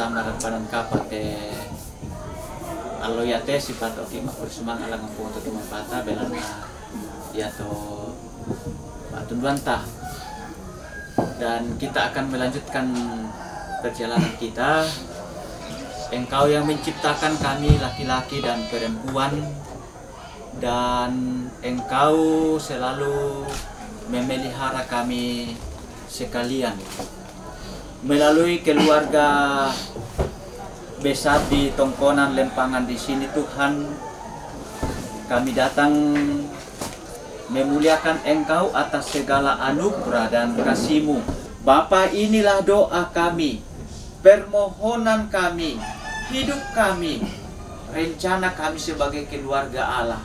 samaran panan kapate allo yate sifat oki makul sumang alang foto ke mapata belana ya to batun bantah. Dan kita akan melanjutkan perjalanan kita. Engkau yang menciptakan kami laki-laki dan perempuan, dan Engkau selalu memelihara kami sekalian melalui keluarga besar di Tongkonan Lempangan di sini. Tuhan, kami datang memuliakan Engkau atas segala anugerah dan kasih-Mu. Bapa, inilah doa kami, permohonan kami, hidup kami, rencana kami sebagai keluarga Allah.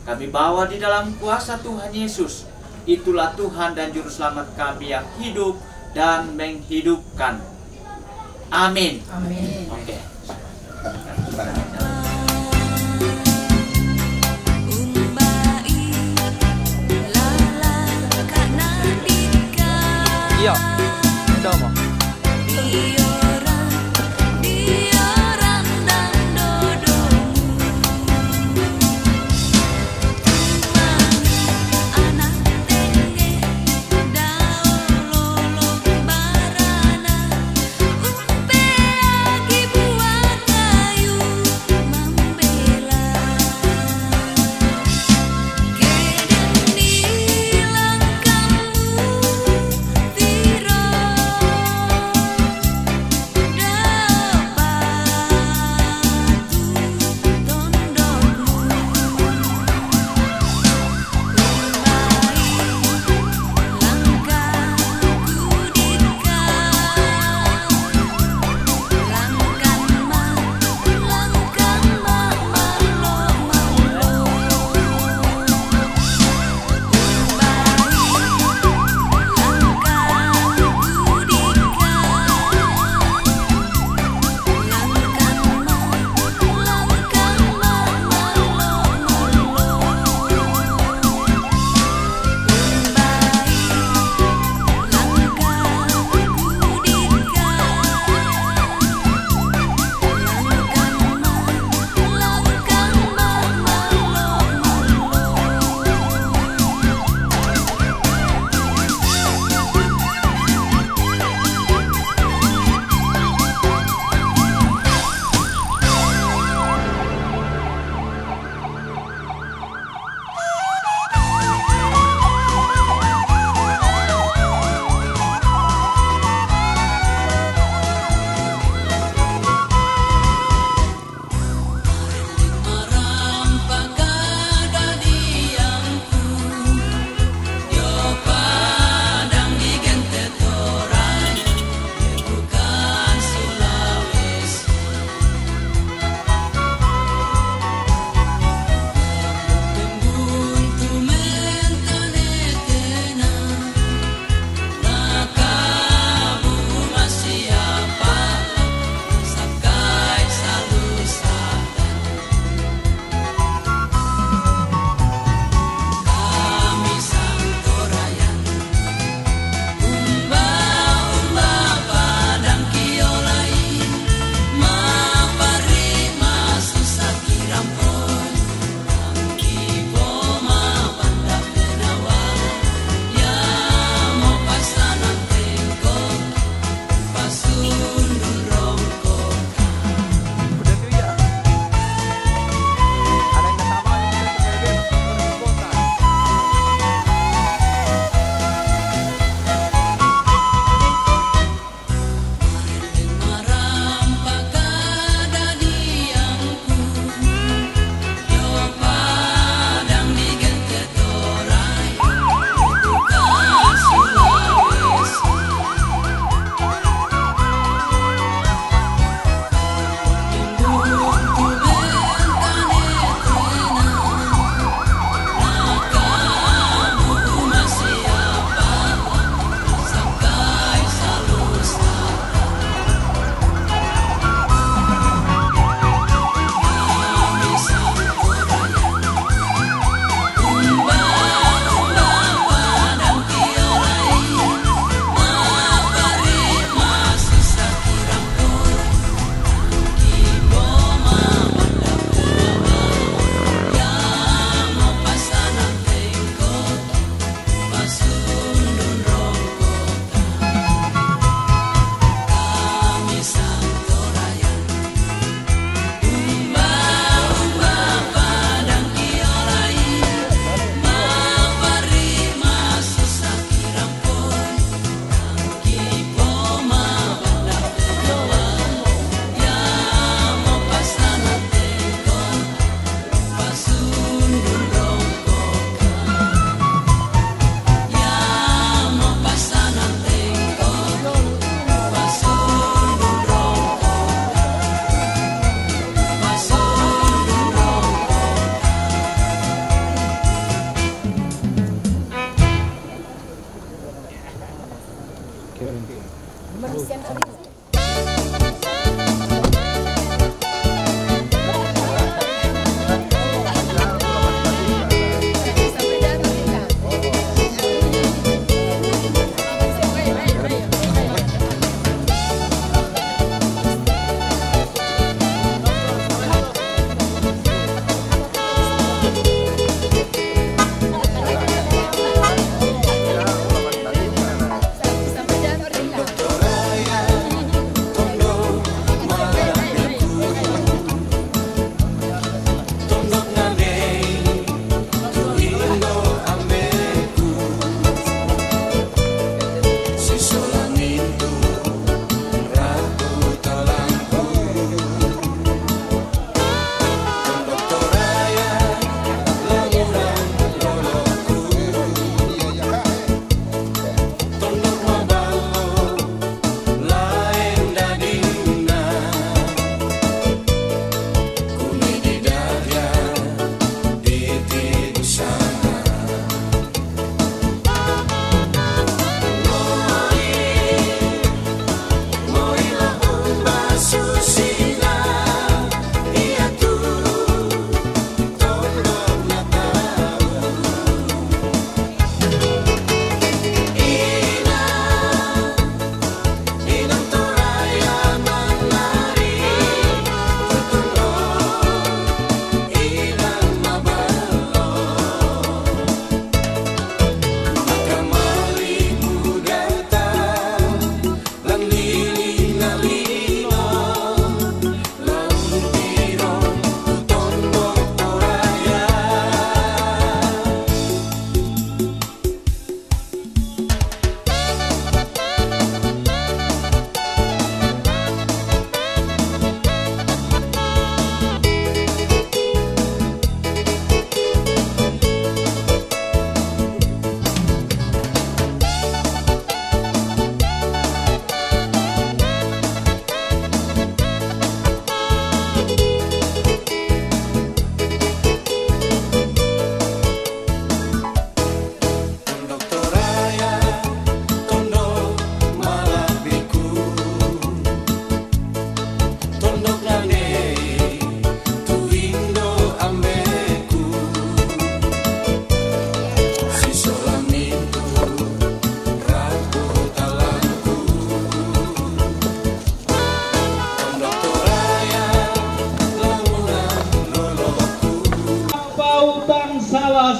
Kami bawa di dalam kuasa Tuhan Yesus. Itulah Tuhan dan Juru Selamat kami yang hidup dan menghidupkan. Amin. Amin. Oke. Iya, domo.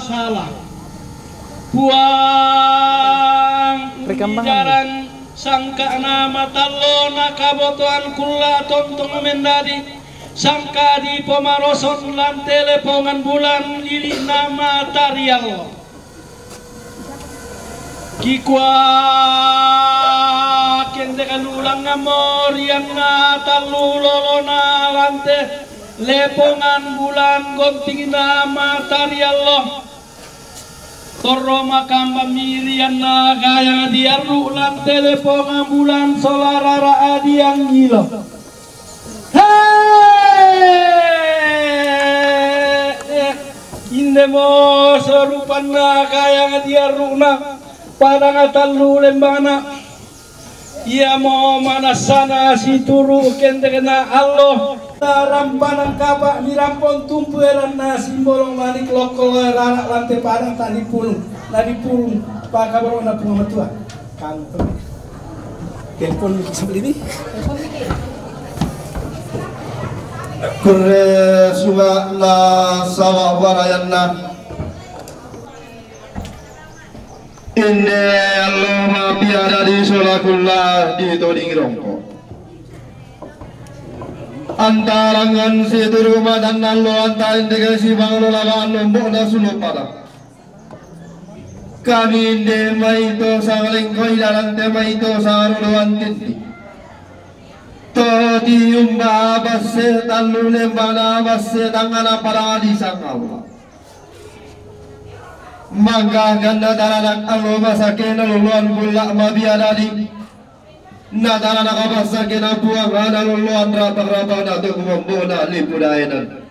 salah buang jaran sangka nama talona kabotoan kula tontong mendadi sangka di pemaroson lan telepongan bulan lili nama tarial kikwa kende kanulang ngamor yang natalulolona lante lepongan bulan gonting nama tarial Toro makam pamirian na kaya diaru lan telepon ambulan solarara adiang gilo. Hei, inde mo serupan na kaya diaru na pada ngatalu lembana. Ia mo manasana si turu kente kena Allah. Rampanang kabak dirampon tumpueran na simbolong manik lokol rarak lantai padang tak dipulung pakai baru na bunga tua kamu telepon sambil ini kure suga la sawa warayanna inne Allah biada di solakulla di toding rongko antarangan si turuma dan nalo antarin dengan si banglo lawan lombok dan suluk pada kami dema itu sangaling koi dalam dema itu sangaruan tinti todi umba basse talu lembana basse tangana para di sangau mangga ganda daranak alo masake naluluan bulak mabiadadi Natana nakabasa kinapuang analuluan rata-rata na tukumambuna lipudainan.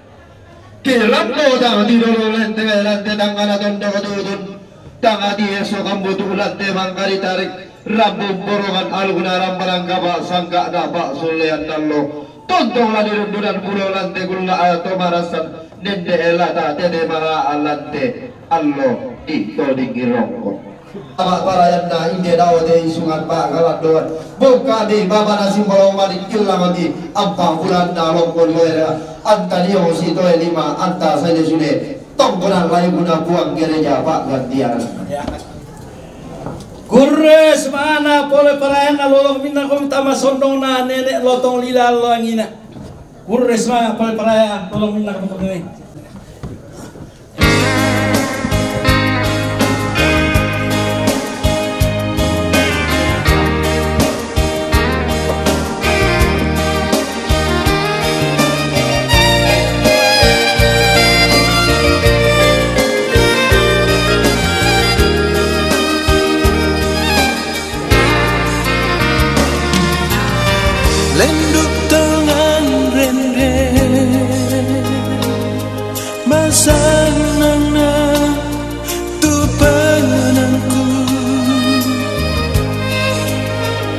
Kilat mo tanga tinululan tewelan te tanga na tondo kadudun. Tanga di eso kambutulan te mangkaritarik. Rabu borongan algunaram barangkaba sangka dapat solean dallo. Tontonglah di rundunan pulau lante gula atau marasan nende elata tede mara alante allo ito digirongko. Parayan na inde daw de isungan pa ngaladon. Buka di baba na simbolo malik kilamati ampa bulan na longkol loera anta dio sito elima anta sa sune tongkonan layu guna buang gereja pak gantian. Gurres mana pole parayan na lolong minna ko tama sondong na nenek lotong lila langina. Gurres mana pole parayan lolong minna ko tama. Lenduk tangan rende masanana tu penanku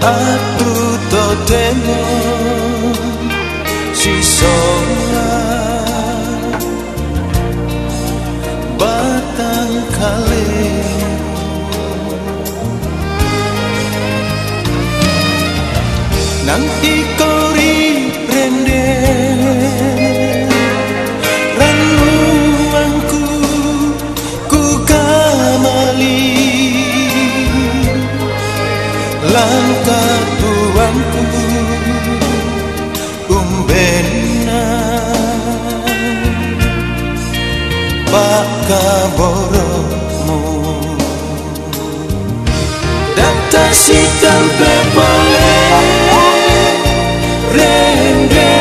aku totemo si songa batang kali nang ikori rende ranuangku ku kamali langkah tuanku umbena bakaboromu data si tampe boleh rende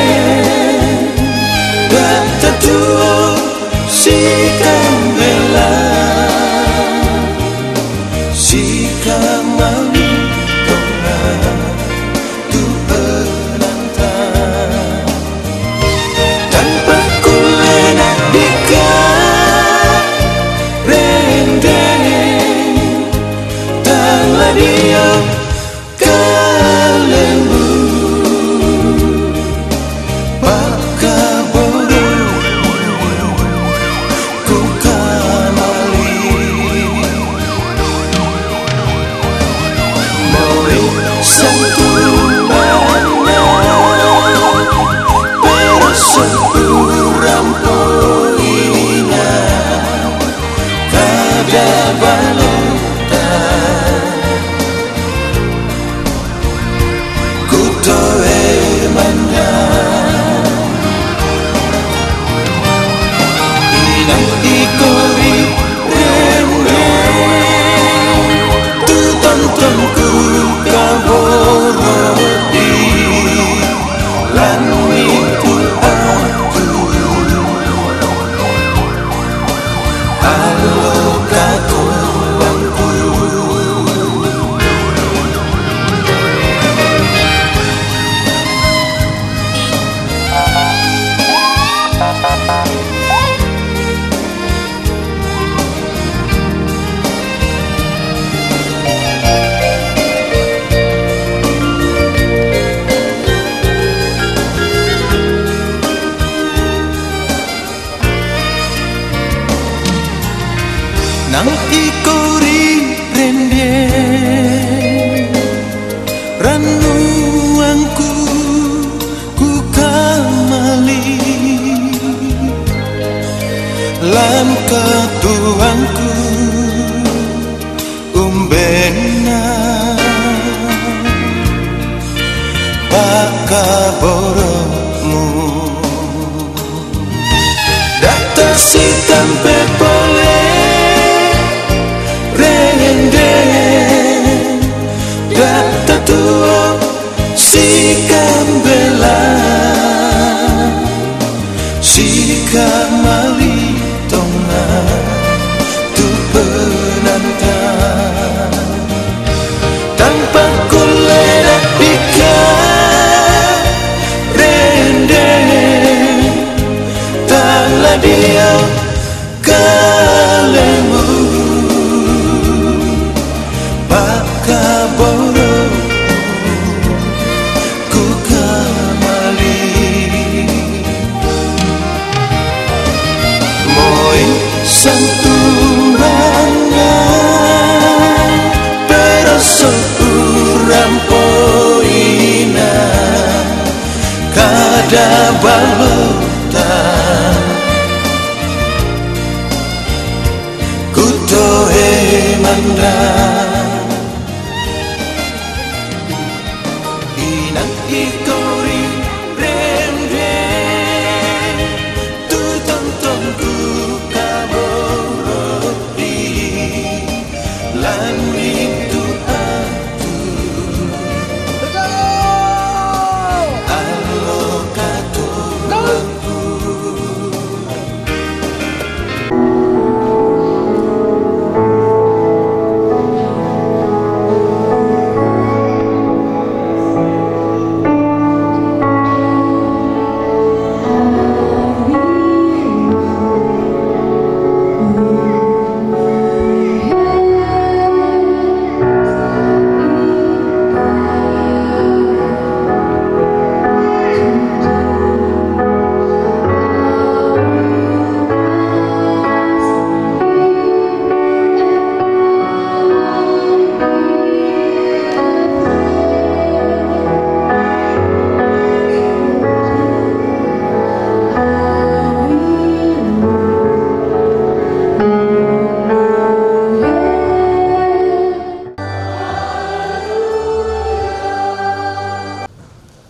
data tuo si kambela si kamali tonga tu penantang tanpa kulena dika rende tanglah dia kalembu nang ikori rende ranuangku ku kamali lan ketuanku umbena bakaboromu data si tampe boleh data tuo si kambela si kamali tonga tu penantang tanpa kulera dika rende tanglah dia tiada balutan kutohe mandang inang ikori rende tu tonton ku kaboroti lan itu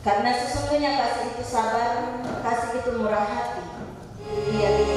Karena sesungguhnya kasih itu sabar, kasih itu murah hati. Ia